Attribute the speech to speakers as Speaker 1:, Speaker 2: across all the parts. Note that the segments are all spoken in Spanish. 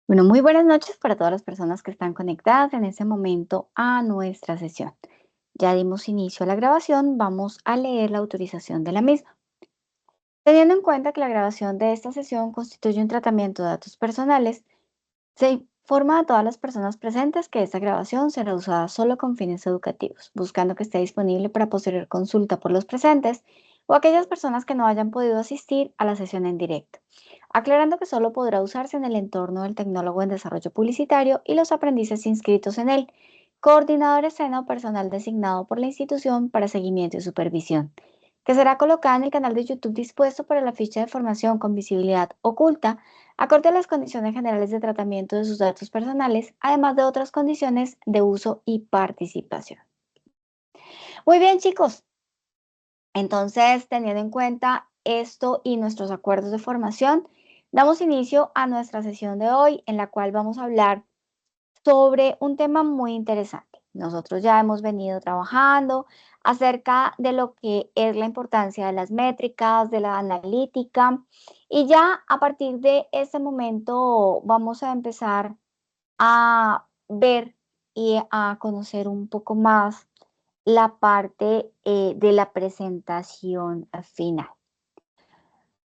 Speaker 1: Bueno, muy buenas noches para todas las personas que están conectadas en este momento a nuestra sesión. Ya dimos inicio a la grabación, vamos a leer la autorización de la misma. Teniendo en cuenta que la grabación de esta sesión constituye un tratamiento de datos personales, se informa a todas las personas presentes que esta grabación será usada solo con fines educativos, buscando que esté disponible para posterior consulta por los presentes o aquellas personas que no hayan podido asistir a la sesión en directo, aclarando que solo podrá usarse en el entorno del tecnólogo en desarrollo publicitario y los aprendices inscritos en él, coordinador escena o personal designado por la institución para seguimiento y supervisión, que será colocada en el canal de YouTube dispuesto para la ficha de formación con visibilidad oculta, acorde a las condiciones generales de tratamiento de sus datos personales, además de otras condiciones de uso y participación. Muy bien, chicos. Entonces, teniendo en cuenta esto y nuestros acuerdos de formación, damos inicio a nuestra sesión de hoy, en la cual vamos a hablar sobre un tema muy interesante. Nosotros ya hemos venido trabajando acerca de lo que es la importancia de las métricas, de la analítica, y ya a partir de este momento vamos a empezar a ver y a conocer un poco más la parte de la presentación final.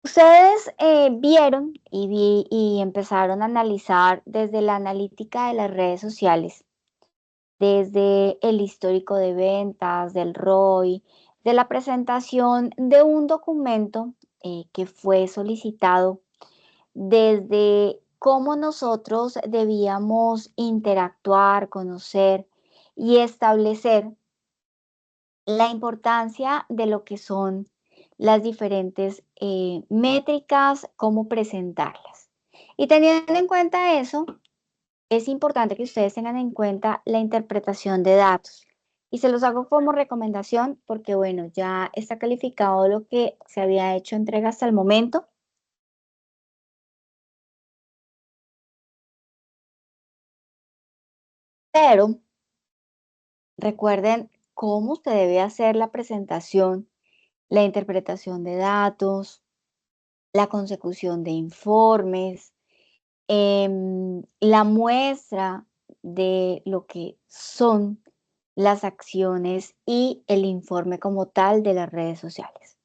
Speaker 1: Ustedes vieron y empezaron a analizar desde la analítica de las redes sociales, desde el histórico de ventas, del ROI, de la presentación de un documento que fue solicitado, desde cómo nosotros debíamos interactuar, conocer y establecer la importancia de lo que son las diferentes métricas, cómo presentarlas. Y teniendo en cuenta eso, es importante que ustedes tengan en cuenta la interpretación de datos. Y se los hago como recomendación porque, bueno, ya está calificado lo que se había hecho entrega hasta el momento, pero recuerden cómo se debe hacer la presentación, la interpretación de datos, la consecución de informes, la muestra de lo que son las acciones y el informe como tal de las redes sociales.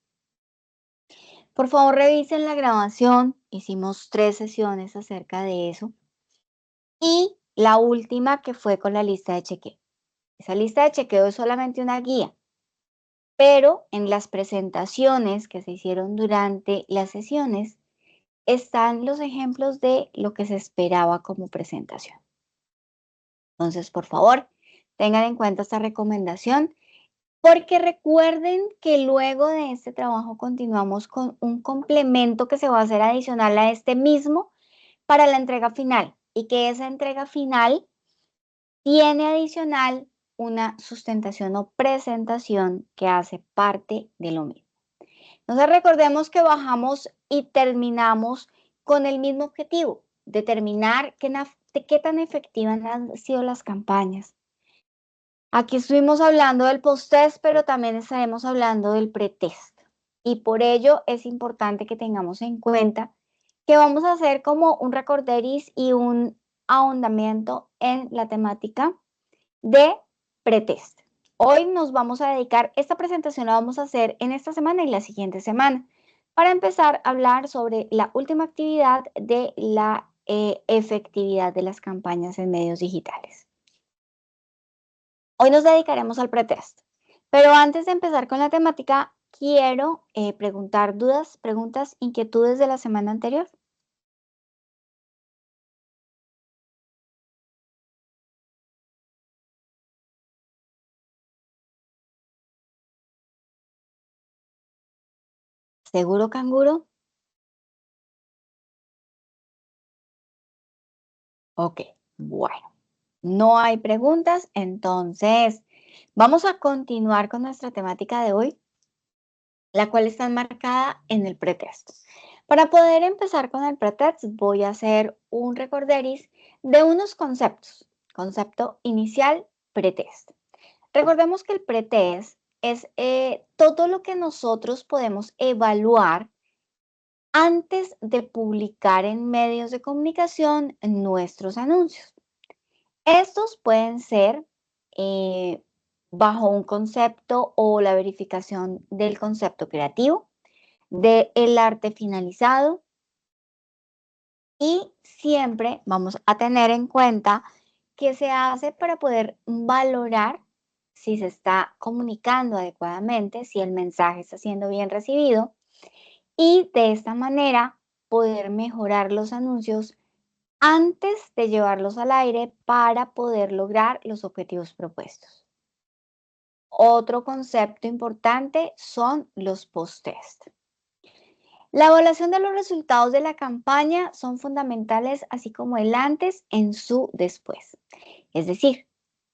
Speaker 1: Por favor, revisen la grabación. Hicimos 3 sesiones acerca de eso. Y la última que fue con la lista de chequeo. Esa lista de chequeo es solamente una guía, pero en las presentaciones que se hicieron durante las sesiones están los ejemplos de lo que se esperaba como presentación. Entonces, por favor, tengan en cuenta esta recomendación, porque recuerden que luego de este trabajo continuamos con un complemento que se va a hacer adicional a este mismo para la entrega final, y que esa entrega final tiene adicional una sustentación o presentación que hace parte de lo mismo. Entonces recordemos que bajamos y terminamos con el mismo objetivo: determinar qué tan efectivas han sido las campañas. Aquí estuvimos hablando del post-test, pero también estaremos hablando del pre-test. Y por ello es importante que tengamos en cuenta que vamos a hacer como un recorderis y un ahondamiento en la temática de pretest. Hoy nos vamos a dedicar, esta presentación la vamos a hacer en esta semana y la siguiente semana, para empezar a hablar sobre la última actividad de la efectividad de las campañas en medios digitales. Hoy nos dedicaremos al pretest, pero antes de empezar con la temática, quiero preguntar dudas, preguntas, inquietudes de la semana anterior. ¿Seguro, canguro? Ok, bueno, no hay preguntas, entonces vamos a continuar con nuestra temática de hoy, la cual está enmarcada en el pretest. Para poder empezar con el pretest, voy a hacer un recorderis de unos conceptos. Concepto inicial, pretest. Recordemos que el pretest es todo lo que nosotros podemos evaluar antes de publicar en medios de comunicación nuestros anuncios. Estos pueden ser bajo un concepto o la verificación del concepto creativo, del arte finalizado, y siempre vamos a tener en cuenta que se hace para poder valorar si se está comunicando adecuadamente, si el mensaje está siendo bien recibido, y de esta manera poder mejorar los anuncios antes de llevarlos al aire para poder lograr los objetivos propuestos. Otro concepto importante son los post-test. La evaluación de los resultados de la campaña son fundamentales, así como el antes en su después. Es decir,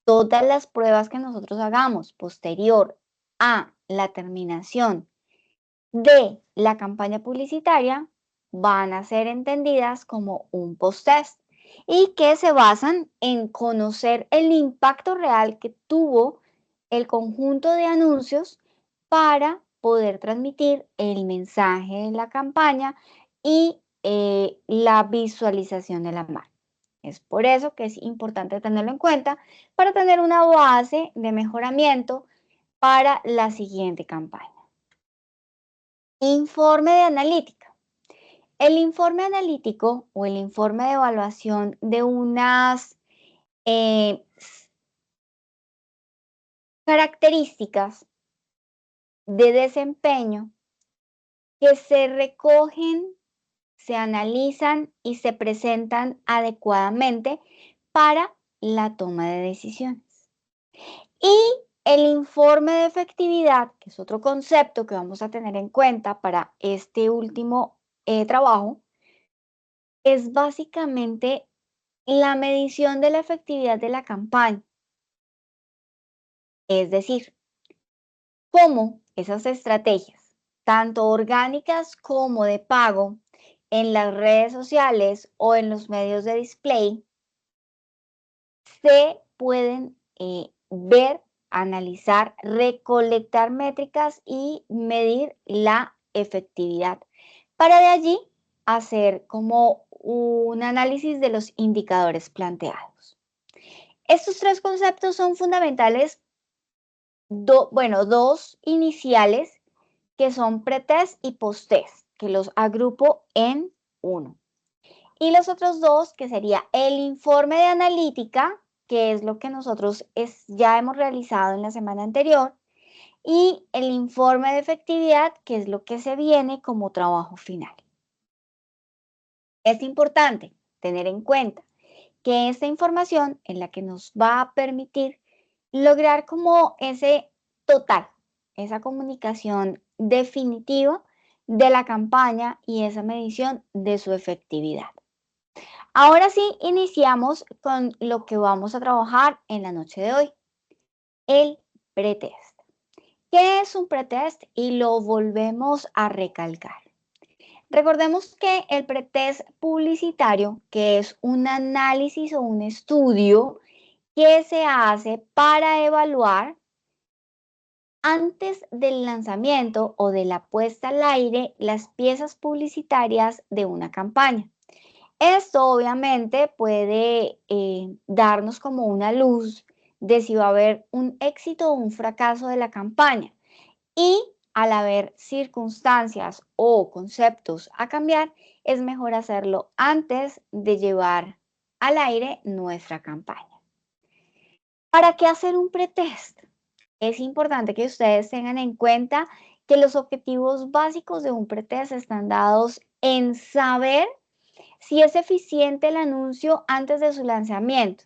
Speaker 1: todas las pruebas que nosotros hagamos posterior a la terminación de la campaña publicitaria van a ser entendidas como un post-test y que se basan en conocer el impacto real que tuvo el conjunto de anuncios para poder transmitir el mensaje de la campaña y la visualización de la marca. Es por eso que es importante tenerlo en cuenta para tener una base de mejoramiento para la siguiente campaña. Informe de analítica. El informe analítico o el informe de evaluación de unas características de desempeño que se recogen, se analizan y se presentan adecuadamente para la toma de decisiones. Y el informe de efectividad, que es otro concepto que vamos a tener en cuenta para este último trabajo, es básicamente la medición de la efectividad de la campaña. Es decir, cómo esas estrategias, tanto orgánicas como de pago, en las redes sociales o en los medios de display, se pueden ver, analizar, recolectar métricas y medir la efectividad. Para de allí hacer como un análisis de los indicadores planteados. Estos tres conceptos son fundamentales, dos iniciales que son pretest y posttest, que los agrupo en uno. Y los otros dos, que sería el informe de analítica, que es lo que nosotros ya hemos realizado en la semana anterior, y el informe de efectividad, que es lo que se viene como trabajo final. Es importante tener en cuenta que esta información es la que nos va a permitir lograr como ese total, esa comunicación definitiva de la campaña y esa medición de su efectividad. Ahora sí, iniciamos con lo que vamos a trabajar en la noche de hoy, el pretest. ¿Qué es un pretest? Y lo volvemos a recalcar. Recordemos que el pretest publicitario, que es un análisis o un estudio que se hace para evaluar antes del lanzamiento o de la puesta al aire las piezas publicitarias de una campaña. Esto obviamente puede darnos como una luz de si va a haber un éxito o un fracaso de la campaña. Y al haber circunstancias o conceptos a cambiar, es mejor hacerlo antes de llevar al aire nuestra campaña. ¿Para qué hacer un pretest? Es importante que ustedes tengan en cuenta que los objetivos básicos de un pretest están dados en saber si es eficiente el anuncio antes de su lanzamiento,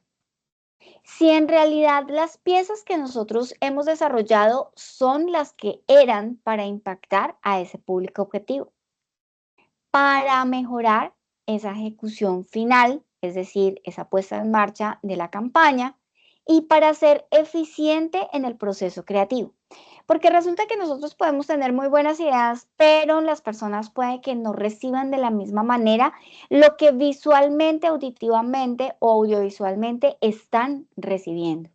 Speaker 1: si en realidad las piezas que nosotros hemos desarrollado son las que eran para impactar a ese público objetivo, para mejorar esa ejecución final, es decir, esa puesta en marcha de la campaña, y para ser eficiente en el proceso creativo. Porque resulta que nosotros podemos tener muy buenas ideas, pero las personas puede que no reciban de la misma manera lo que visualmente, auditivamente o audiovisualmente están recibiendo.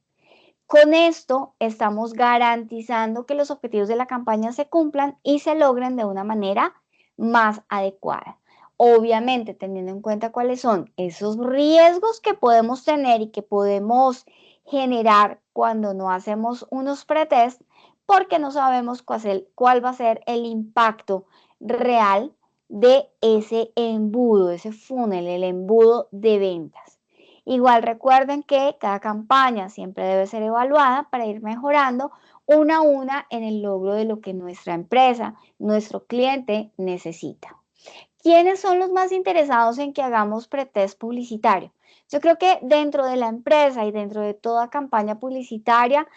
Speaker 1: Con esto estamos garantizando que los objetivos de la campaña se cumplan y se logren de una manera más adecuada. Obviamente, teniendo en cuenta cuáles son esos riesgos que podemos tener y que podemos generar cuando no hacemos unos pretest, porque no sabemos cuál va a ser el impacto real de ese embudo, ese funnel, el embudo de ventas. Igual recuerden que cada campaña siempre debe ser evaluada para ir mejorando una a una en el logro de lo que nuestra empresa, nuestro cliente necesita. ¿Quiénes son los más interesados en que hagamos pretest publicitario? Yo creo que dentro de la empresa y dentro de toda campaña publicitaria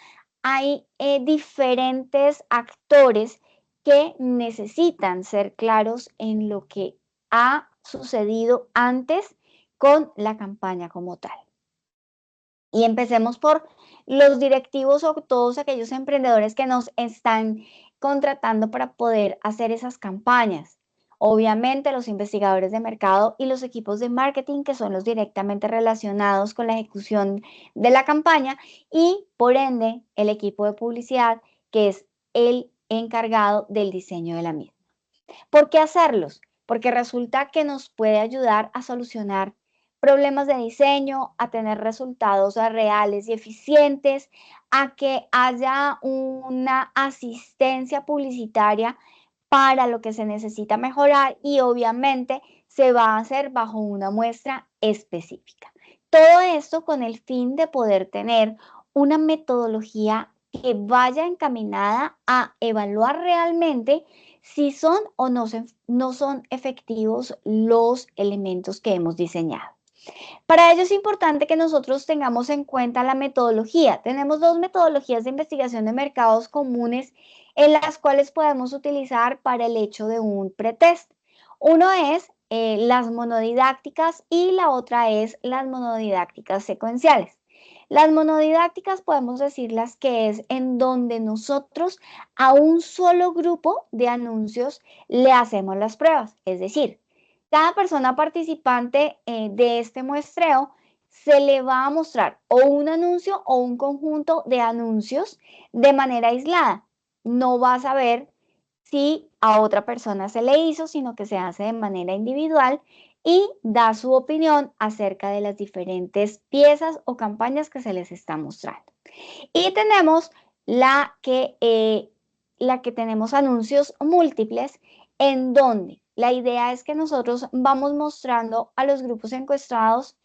Speaker 1: hay diferentes actores que necesitan ser claros en lo que ha sucedido antes con la campaña como tal. Y empecemos por los directivos o todos aquellos emprendedores que nos están contratando para poder hacer esas campañas. Obviamente los investigadores de mercado y los equipos de marketing que son los directamente relacionados con la ejecución de la campaña y por ende el equipo de publicidad que es el encargado del diseño de la misma. ¿Por qué hacerlos? Porque resulta que nos puede ayudar a solucionar problemas de diseño, a tener resultados reales y eficientes, a que haya una asistencia publicitaria para lo que se necesita mejorar y obviamente se va a hacer bajo una muestra específica. Todo esto con el fin de poder tener una metodología que vaya encaminada a evaluar realmente si son o no son efectivos los elementos que hemos diseñado. Para ello es importante que nosotros tengamos en cuenta la metodología. Tenemos dos metodologías de investigación de mercados comunes en las cuales podemos utilizar para el hecho de un pretest. Uno es las monodidácticas y la otra es las monodidácticas secuenciales. Las monodidácticas podemos decirlas que es en donde nosotros a un solo grupo de anuncios le hacemos las pruebas. Es decir, cada persona participante de este muestreo se le va a mostrar o un anuncio o un conjunto de anuncios de manera aislada. No va a saber si a otra persona se le hizo, sino que se hace de manera individual y da su opinión acerca de las diferentes piezas o campañas que se les está mostrando. Y tenemos la que tenemos anuncios múltiples, en donde la idea es que nosotros vamos mostrando a los grupos encuestados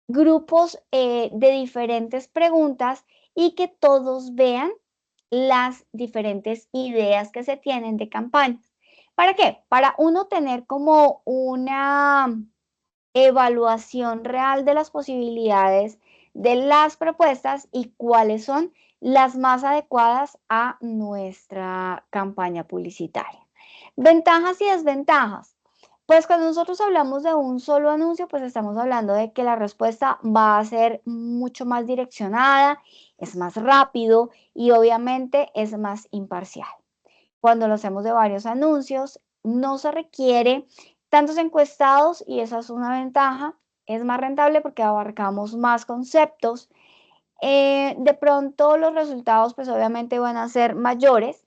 Speaker 1: grupos de diferentes preguntas y que todos vean las diferentes ideas que se tienen de campañas. ¿Para qué? Para uno tener como una evaluación real de las posibilidades de las propuestas y cuáles son las más adecuadas a nuestra campaña publicitaria. Ventajas y desventajas. Pues cuando nosotros hablamos de un solo anuncio, pues estamos hablando de que la respuesta va a ser mucho más direccionada, es más rápido y obviamente es más imparcial. Cuando lo hacemos de varios anuncios, no se requiere tantos encuestados y esa es una ventaja. Es más rentable porque abarcamos más conceptos. De pronto los resultados pues obviamente van a ser mayores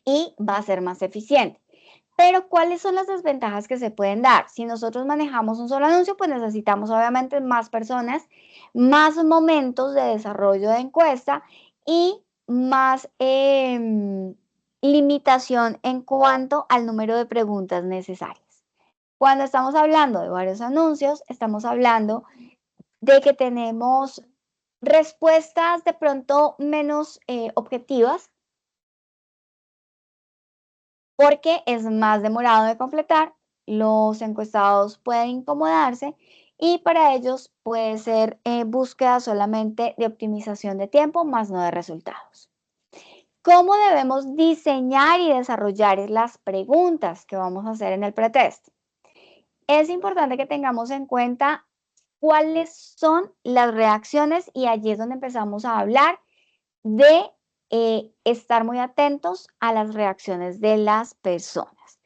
Speaker 1: y va a ser más eficiente. Pero ¿cuáles son las desventajas que se pueden dar? Si nosotros manejamos un solo anuncio, pues necesitamos obviamente más personas, más momentos de desarrollo de encuesta y más limitación en cuanto al número de preguntas necesarias. Cuando estamos hablando de varios anuncios, estamos hablando de que tenemos respuestas de pronto menos objetivas porque es más demorado de completar, los encuestados pueden incomodarse y para ellos puede ser búsqueda solamente de optimización de tiempo, más no de resultados. ¿Cómo debemos diseñar y desarrollar las preguntas que vamos a hacer en el pretest? Es importante que tengamos en cuenta cuáles son las reacciones y allí es donde empezamos a hablar de estar muy atentos a las reacciones de las personas.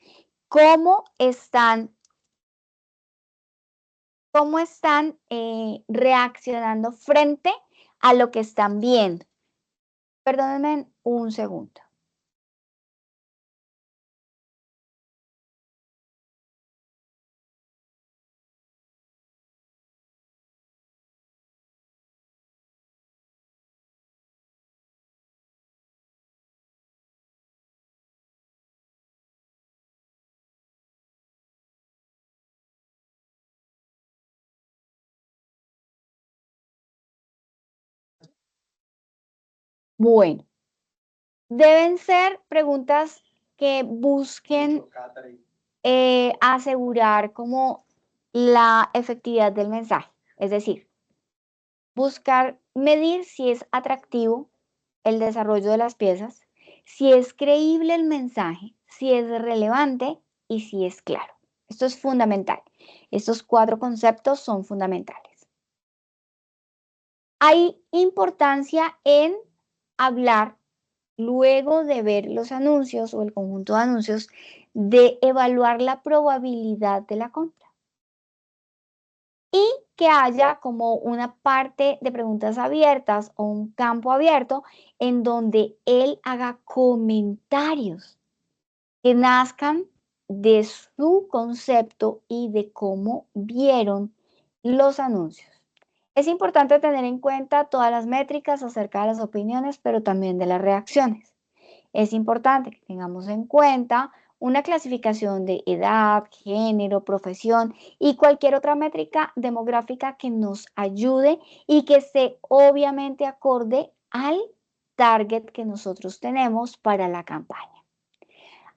Speaker 1: ¿Cómo están reaccionando frente a lo que están viendo? Perdónenme un segundo. Bueno, deben ser preguntas que busquen asegurar como la efectividad del mensaje. Es decir, buscar medir si es atractivo el desarrollo de las piezas, si es creíble el mensaje, si es relevante y si es claro. Esto es fundamental. Estos 4 conceptos son fundamentales. Hay importancia en hablar, luego de ver los anuncios o el conjunto de anuncios, de evaluar la probabilidad de la compra. Y que haya como una parte de preguntas abiertas o un campo abierto en donde él haga comentarios que nazcan de su concepto y de cómo vieron los anuncios. Es importante tener en cuenta todas las métricas acerca de las opiniones, pero también de las reacciones. Es importante que tengamos en cuenta una clasificación de edad, género, profesión y cualquier otra métrica demográfica que nos ayude y que esté obviamente acorde al target que nosotros tenemos para la campaña.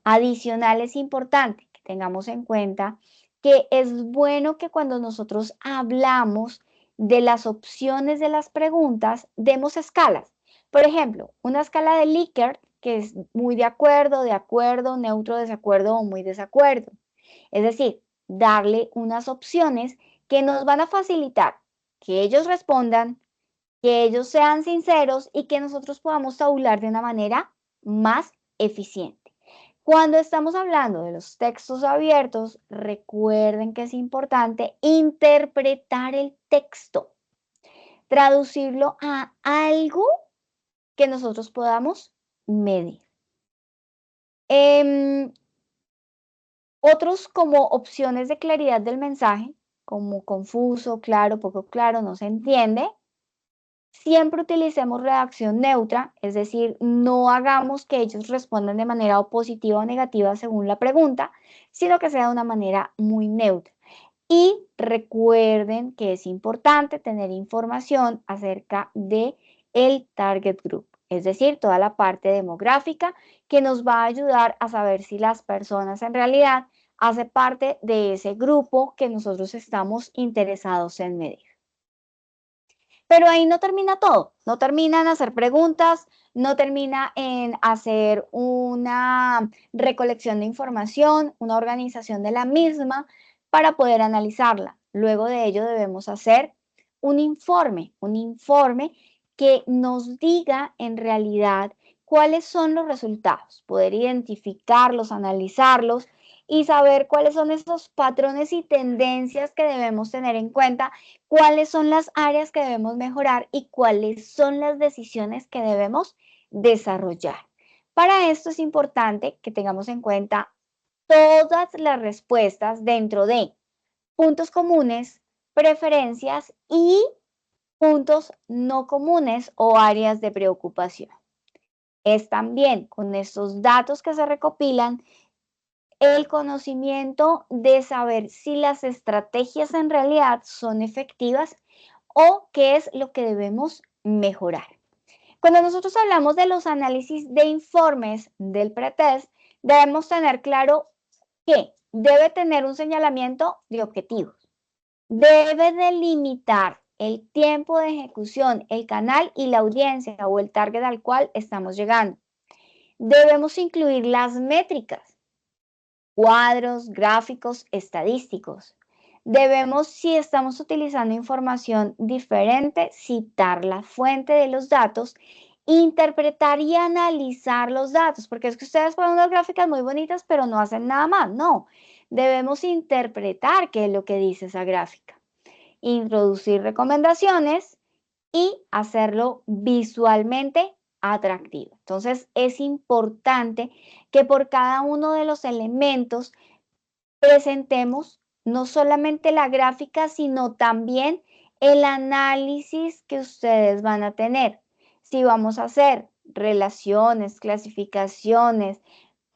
Speaker 1: Adicional, es importante que tengamos en cuenta que es bueno que cuando nosotros hablamos de las opciones de las preguntas, demos escalas. Por ejemplo, una escala de Likert, que es muy de acuerdo, neutro, desacuerdo o muy desacuerdo. Es decir, darle unas opciones que nos van a facilitar que ellos respondan, que ellos sean sinceros y que nosotros podamos tabular de una manera más eficiente. Cuando estamos hablando de los textos abiertos, recuerden que es importante interpretar el texto, traducirlo a algo que nosotros podamos medir. Otros como opciones de claridad del mensaje, como confuso, claro, poco claro, no se entiende. Siempre utilicemos redacción neutra, es decir, no hagamos que ellos respondan de manera o positiva o negativa según la pregunta, sino que sea de una manera muy neutra. Y recuerden que es importante tener información acerca de el target group, es decir, toda la parte demográfica que nos va a ayudar a saber si las personas en realidad hacen parte de ese grupo que nosotros estamos interesados en medir. Pero ahí no termina todo, no termina en hacer preguntas, no termina en hacer una recolección de información, una organización de la misma para poder analizarla. Luego de ello debemos hacer un informe que nos diga en realidad cuáles son los resultados, poder identificarlos, analizarlos y saber cuáles son esos patrones y tendencias que debemos tener en cuenta, cuáles son las áreas que debemos mejorar y cuáles son las decisiones que debemos desarrollar. Para esto es importante que tengamos en cuenta todas las respuestas dentro de puntos comunes, preferencias y puntos no comunes o áreas de preocupación. Es también con estos datos que se recopilan el conocimiento de saber si las estrategias en realidad son efectivas o qué es lo que debemos mejorar. Cuando nosotros hablamos de los análisis de informes del pretest, debemos tener claro que debe tener un señalamiento de objetivos, debe delimitar el tiempo de ejecución, el canal y la audiencia o el target al cual estamos llegando. Debemos incluir las métricas, cuadros, gráficos, estadísticos. Debemos, si estamos utilizando información diferente, citar la fuente de los datos, interpretar y analizar los datos, porque es que ustedes ponen unas gráficas muy bonitas, pero no hacen nada más. No, debemos interpretar qué es lo que dice esa gráfica, introducir recomendaciones y hacerlo visualmente atractivo. Entonces, es importante que por cada uno de los elementos presentemos no solamente la gráfica, sino también el análisis que ustedes van a tener. Si vamos a hacer relaciones, clasificaciones,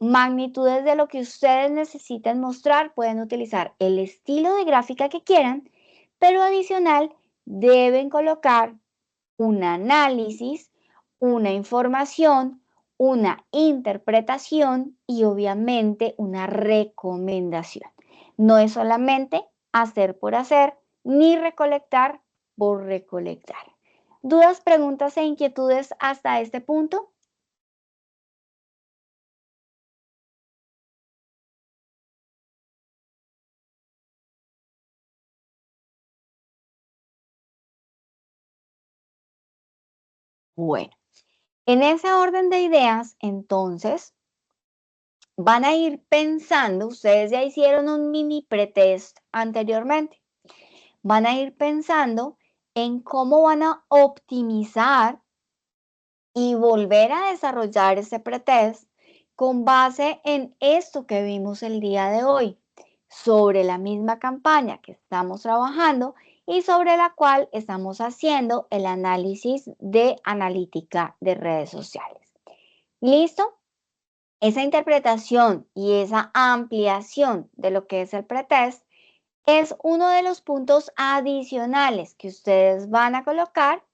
Speaker 1: magnitudes de lo que ustedes necesiten mostrar, pueden utilizar el estilo de gráfica que quieran, pero adicional deben colocar un análisis, una información, una interpretación y obviamente una recomendación. No es solamente hacer por hacer ni recolectar por recolectar. ¿Dudas, preguntas e inquietudes hasta este punto? Bueno, en ese orden de ideas, entonces, van a ir pensando, ustedes ya hicieron un mini pretest anteriormente, van a ir pensando en cómo van a optimizar y volver a desarrollar ese pretest con base en esto que vimos el día de hoy, sobre la misma campaña que estamos trabajando y sobre la cual estamos haciendo el análisis de analítica de redes sociales. ¿Listo? Esa interpretación y esa ampliación de lo que es el pretest es uno de los puntos adicionales que ustedes van a colocar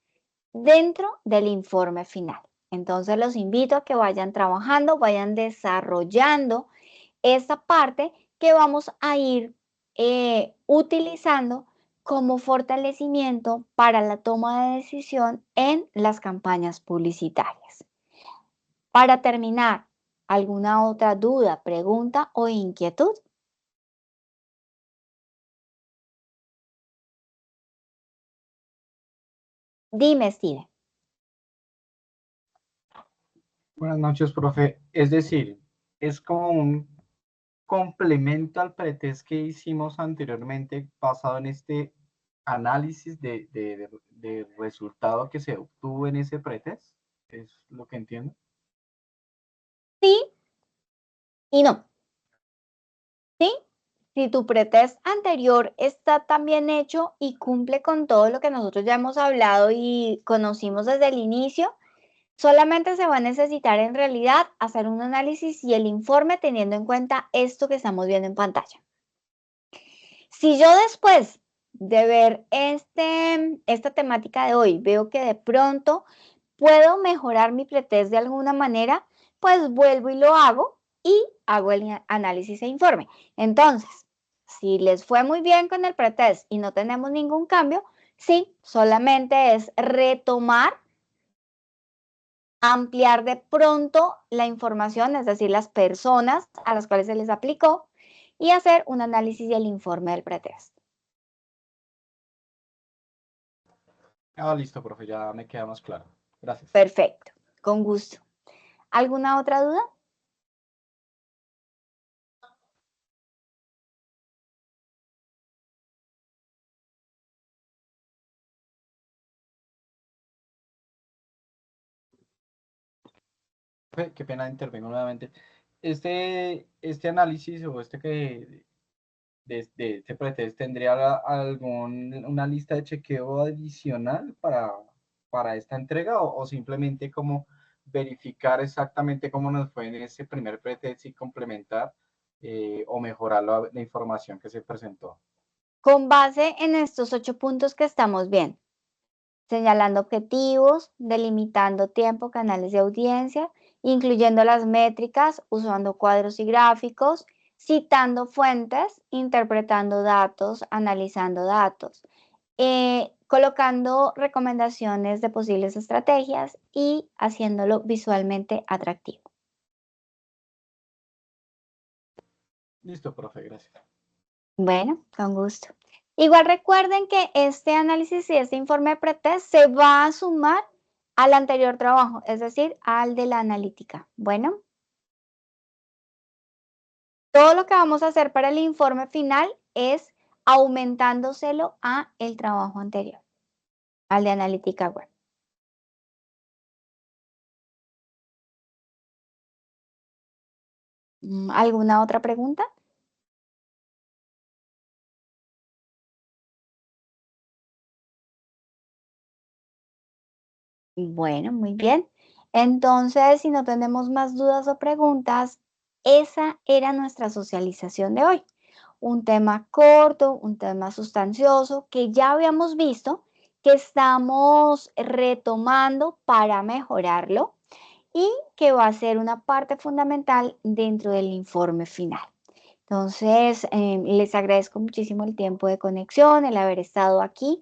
Speaker 1: dentro del informe final. Entonces los invito a que vayan trabajando, vayan desarrollando esta parte que vamos a ir utilizando como fortalecimiento para la toma de decisión en las campañas publicitarias. Para terminar, ¿alguna otra duda, pregunta o inquietud? Dime, Steven.
Speaker 2: Buenas noches, profe. Es decir, es como un complemento al pretest que hicimos anteriormente basado en este análisis de resultado que se obtuvo en ese pretest. Es lo que entiendo.
Speaker 1: Sí y no. ¿Sí? Si tu pretest anterior está también hecho y cumple con todo lo que nosotros ya hemos hablado y conocimos desde el inicio, solamente se va a necesitar en realidad hacer un análisis y el informe teniendo en cuenta esto que estamos viendo en pantalla. Si yo después de ver esta temática de hoy veo que de pronto puedo mejorar mi pretest de alguna manera, pues vuelvo y lo hago el análisis e informe. Entonces, si les fue muy bien con el pretest y no tenemos ningún cambio, sí, solamente es retomar, ampliar de pronto la información, es decir, las personas a las cuales se les aplicó y hacer un análisis del informe del pretest.
Speaker 2: Ah, listo, profe, ya me queda más claro. Gracias.
Speaker 1: Perfecto, con gusto. ¿Alguna otra duda?
Speaker 2: Profe, qué pena intervengo nuevamente. Este análisis o de este pretest tendría una lista de chequeo adicional para esta entrega o simplemente como verificar exactamente cómo nos fue en ese primer pretest y complementar o mejorar la información que se presentó.
Speaker 1: Con base en estos 8 puntos que estamos viendo, señalando objetivos, delimitando tiempo, canales de audiencia, incluyendo las métricas, usando cuadros y gráficos, citando fuentes, interpretando datos, analizando datos, colocando recomendaciones de posibles estrategias y haciéndolo visualmente atractivo.
Speaker 2: Listo, profe, gracias.
Speaker 1: Bueno, con gusto. Igual recuerden que este análisis y este informe de pretest se va a sumar al anterior trabajo, es decir, al de la analítica. Bueno, todo lo que vamos a hacer para el informe final es aumentándoselo a el trabajo anterior, al de analítica web. ¿Alguna otra pregunta? Bueno, muy bien. Entonces, si no tenemos más dudas o preguntas, esa era nuestra socialización de hoy. Un tema corto, un tema sustancioso que ya habíamos visto que estamos retomando para mejorarlo y que va a ser una parte fundamental dentro del informe final. Entonces, les agradezco muchísimo el tiempo de conexión, el haber estado aquí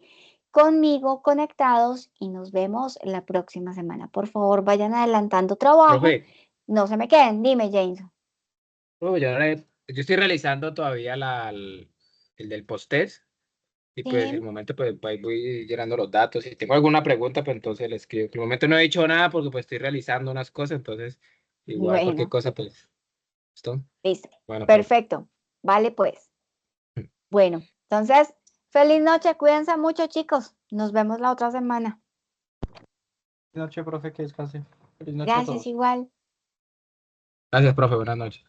Speaker 1: conmigo conectados y nos vemos la próxima semana. Por favor, vayan adelantando trabajo.
Speaker 3: Profe,
Speaker 1: No se me queden. Dime, Jameson.
Speaker 3: profe, yo estoy realizando todavía el del post-test y pues el
Speaker 1: Sí,
Speaker 3: momento pues ahí voy llenando los datos. Si tengo alguna pregunta, pues entonces le escribo. Por el momento no he dicho nada porque pues estoy realizando unas cosas, entonces igual cualquier
Speaker 1: bueno,
Speaker 3: cosa pues, ¿listo?
Speaker 1: listo.
Speaker 3: Bueno, profe.
Speaker 1: Perfecto. Vale, pues. Bueno, entonces, feliz noche. Cuídense mucho, chicos. Nos vemos la otra semana.
Speaker 2: Buenas noches, profe, que descanse. Feliz noche a
Speaker 1: Gracias,
Speaker 2: todos.
Speaker 1: igual.
Speaker 3: Gracias, profe, buenas noches.